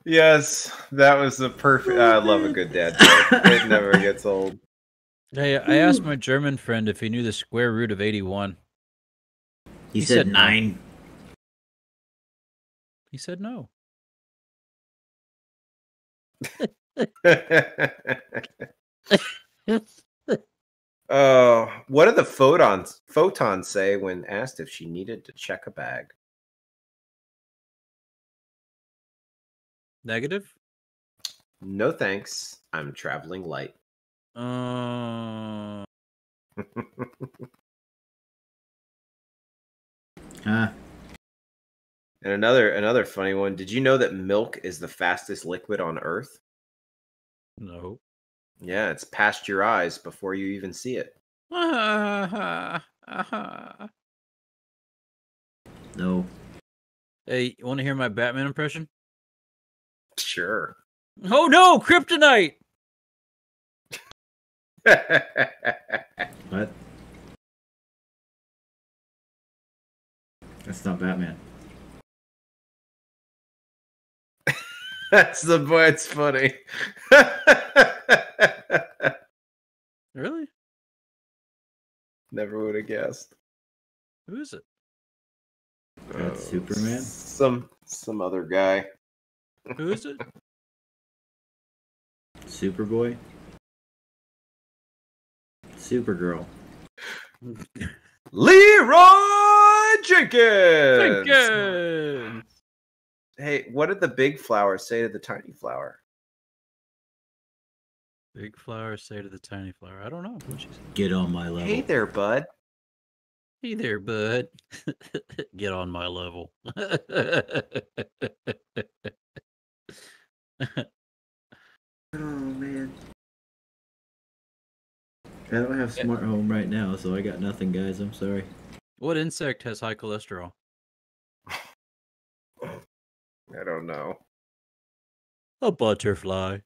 yes, that was the perfect. I love a good dad joke. It never gets old. Hey, I asked my German friend if he knew the square root of 81. He said 9. He said no. Oh, what did the photons say when asked if she needed to check a bag? Negative? No thanks. I'm traveling light. And another funny one. Did you know that milk is the fastest liquid on Earth? No. Yeah, it's past your eyes before you even see it. No. Hey, you want to hear my Batman impression? Sure. Oh no, kryptonite! What? That's not Batman. That's the boy. It's funny. Really? Never would have guessed. Who is it? That's Superman? Some other guy. Who is it? Superboy? Supergirl. Leroy Jenkins! Jenkins! Hey, what did the big flower say to the tiny flower? Big flower say to the tiny flower. I don't know what she said. Get on my level. Hey there, bud. Hey there, bud. Get on my level. Oh, man. I don't have smart home right now, so I got nothing, guys. I'm sorry. What insect has high cholesterol? I don't know. A butterfly.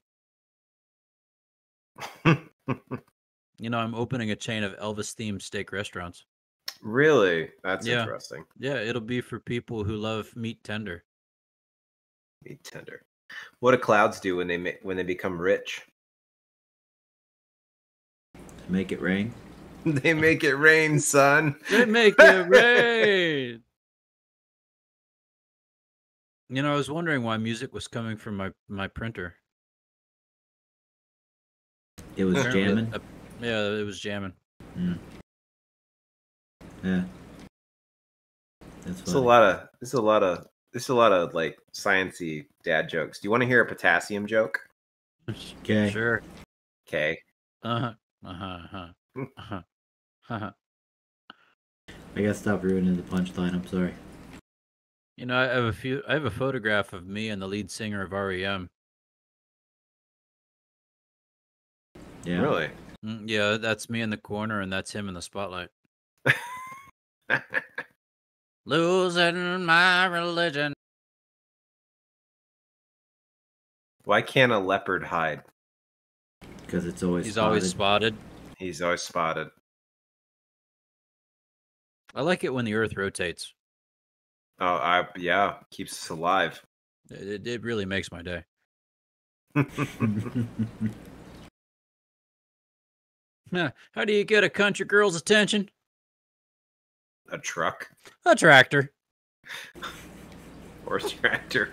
You know, I'm opening a chain of Elvis-themed steak restaurants. Really? That's Yeah. interesting. Yeah, it'll be for people who love meat tender. Meat tender. What do clouds do when they become rich? Make it rain. They make it rain, son. They make it rain. You know, I was wondering why music was coming from my printer. It was jamming. Yeah, it was jamming. Mm. Yeah. That's It's a lot of like sciencey dad jokes. Do you want to hear a potassium joke? Okay. Sure. Okay. Uh-huh. Uh-huh. Uh-huh. Uh-huh. I gotta stop ruining the punchline. I'm sorry. You know, I have a photograph of me and the lead singer of REM. Yeah. Really? Yeah, that's me in the corner and that's him in the spotlight. Losing my religion. Why can't a leopard hide? Because it's always He's spotted. always spotted. He's always spotted. I like it when the earth rotates. Oh, yeah, keeps us alive. It really makes my day. How do you get a country girl's attention? A truck? A tractor. Horse tractor.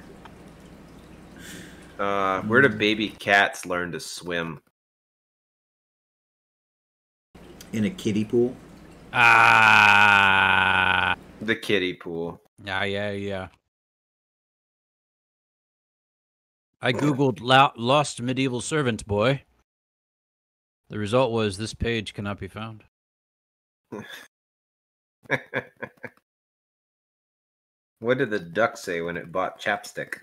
Where do baby cats learn to swim? In a kiddie pool? Ah. The kiddie pool. Yeah. I googled lost medieval servant boy. The result was this page cannot be found. What did the duck say when it bought chapstick?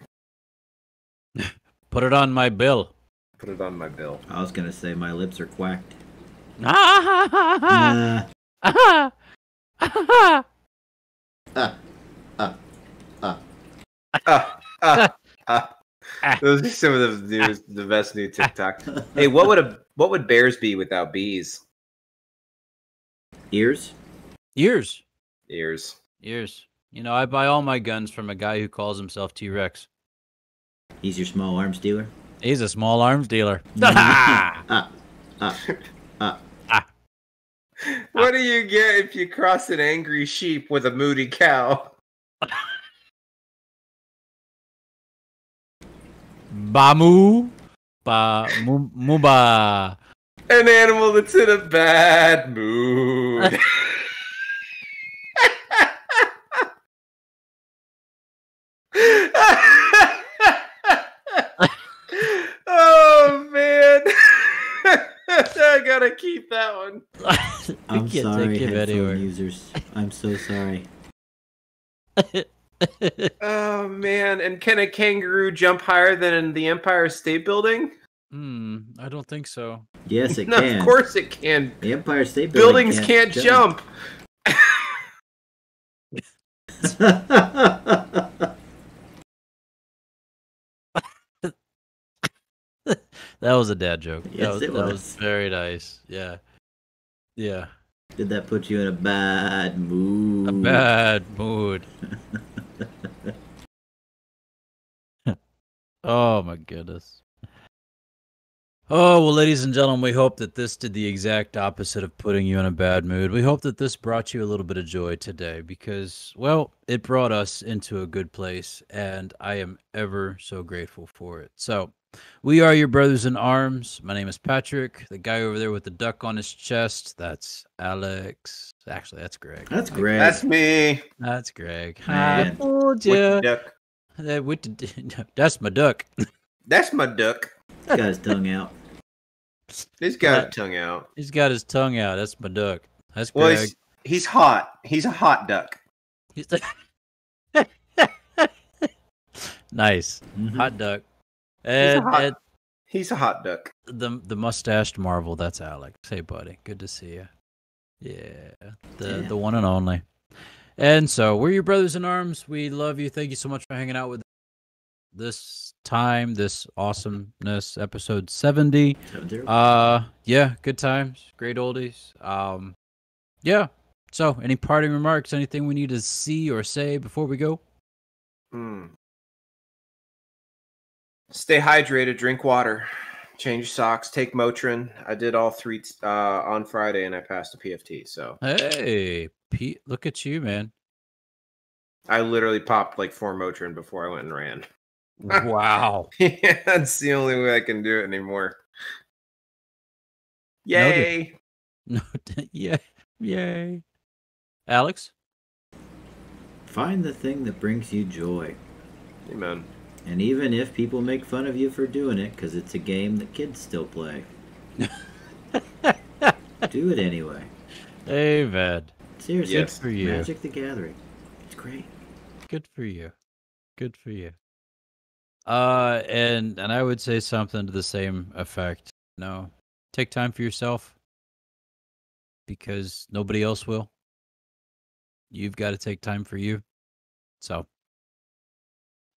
Put it on my bill. Put it on my bill. I was gonna say my lips are quacked. Those are some of the best new TikTok. Hey, what would bears be without bees? Ears? Ears. Ears. You know, I buy all my guns from a guy who calls himself T-Rex. He's your small arms dealer? He's a small arms dealer. What do you get if you cross an angry sheep with a moody cow? Bamu. Muba. An animal that's in a bad mood. Oh man. I gotta keep that one. I'm sorry, headphone users. I'm so sorry. Oh man, and can a kangaroo jump higher than the Empire State Building? I don't think so. Yes, it No, can. of course it can. The Empire State Building Buildings can't jump. That was a dad joke. Yes, that was very nice. Yeah. Did that put you in a bad mood? A bad mood. Oh my goodness. Oh, well, ladies and gentlemen, we hope that this did the exact opposite of putting you in a bad mood. We hope that this brought you a little bit of joy today because, well, it brought us into a good place, and I am ever so grateful for it. So, we are your brothers in arms. My name is Patrick. The guy over there with the duck on his chest, that's Alex. Actually, that's Greg. That's Greg. That's me. That's Greg. Man. I told With you. the duck. That's my duck. That's my duck. He's got his tongue out. He's got his tongue out. He's got his tongue out. That's my duck. That's Well, Greg. he's hot. He's a hot duck. He's nice. Mhm. Hot duck. He's And He's a hot duck. the mustached marvel, that's Alex. Hey buddy, good to see you. Yeah. The one and only. And so we're your brothers in arms. We love you. Thank you so much for hanging out with this time, this awesomeness, episode 70. 70. Yeah, good times, great oldies. Yeah. So any parting remarks, anything we need to see or say before we go? Stay hydrated, drink water, change socks, take Motrin. I did all three on Friday and I passed a PFT. So Hey, Pete, look at you, man. I literally popped like 4 Motrin before I went and ran. Wow. Yeah, that's the only way I can do it anymore. Yay! No, yeah, yay. Alex? Find the thing that brings you joy. Amen. And even if people make fun of you for doing it, because it's a game that kids still play, do it anyway. Amen. Seriously, Yes. Good for you. Magic the Gathering. It's great. Good for you. Good for you. And I would say something to the same effect. No, take time for yourself because nobody else will. You've got to take time for you. So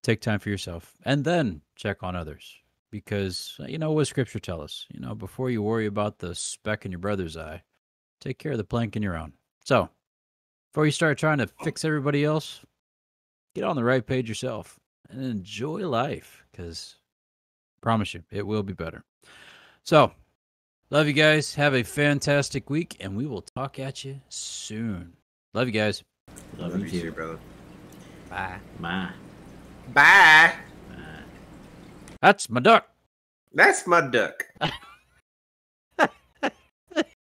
take time for yourself and then check on others because you know what Scripture tells us. You know, before you worry about the speck in your brother's eye, take care of the plank in your own. So before you start trying to fix everybody else, get on the right page yourself and enjoy life because I promise you it will be better. So love you guys. Have a fantastic week and we will talk at you soon. Love you guys. Love you too, too. brother. Bye. Bye. Bye. Bye. That's my duck. That's my duck.